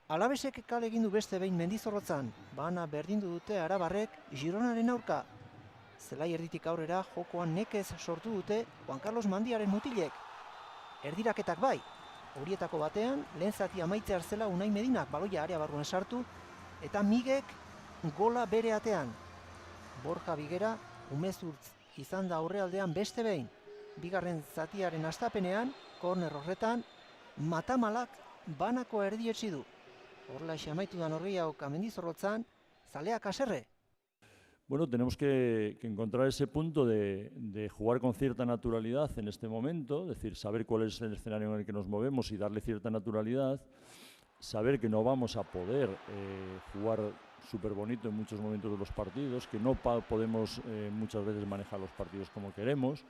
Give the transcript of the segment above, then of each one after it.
Alabesek kale egin du beste behin Mendizorrotzan, bana berdindu dute Arabarrek Gironaren aurka. Zelai erditik aurrera jokoan nekez sortu dute Juan Carlos Mandiaren mutilek. Erdiraketak bai, horietako batean lehen zati amaitzear zela Unai Medinak baloia area barruan sartu eta Migek gola bere atean. Borja Bigera umezurtz izan da aurrealdean beste behin. Bigarren zatiaren hastapenean, korner horretan, Matamalak banako erdietsi du. Horlaxe amaitu da norgehiagoka Mendizorrotzan, zaleak haserre. Bueno, tenemos que encontrar ese punto de jugar con cierta naturalidad en este momento, es decir, saber cuál es el escenario en el que nos movemos y darle cierta naturalidad, saber que no vamos a poder jugar súper bonito en muchos momentos de los partidos, que no podemos muchas veces manejar los partidos como queremos,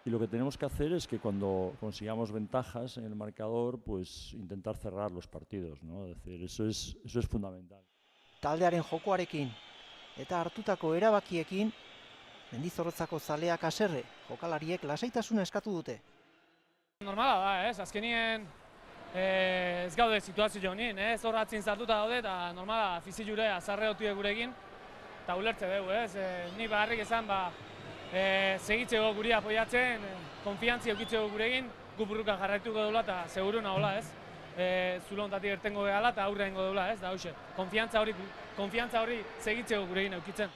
y lo que tenemos que hacer es que cuando consigamos ventajas en el marcador, pues intentar cerrar los partidos, ¿no? Es decir, eso es fundamental. Taldearen jokoarekin eta hartutako erabakiekin, Mendizorrotzako zaleak haserre, jokalariek lasaitasuna eskatu dute. Normala da, ez? Azkenien ez gaude situazio honin, ez? Hor atzin zartuta daude eta normala fizi jure azarre otuek gurekin eta ulertze dugu, ez? Ni bakarrik esan, segitzeko guri apoiatzen, konfiantzi eukitzeko gurekin, gu burruka jarraituko dula eta seguru nagola, ez? Zulo ontatik ertengo gehala eta aurre ingo dula, ez? Da hoxe, konfiantza hori segitzeko gurekin eukitzen.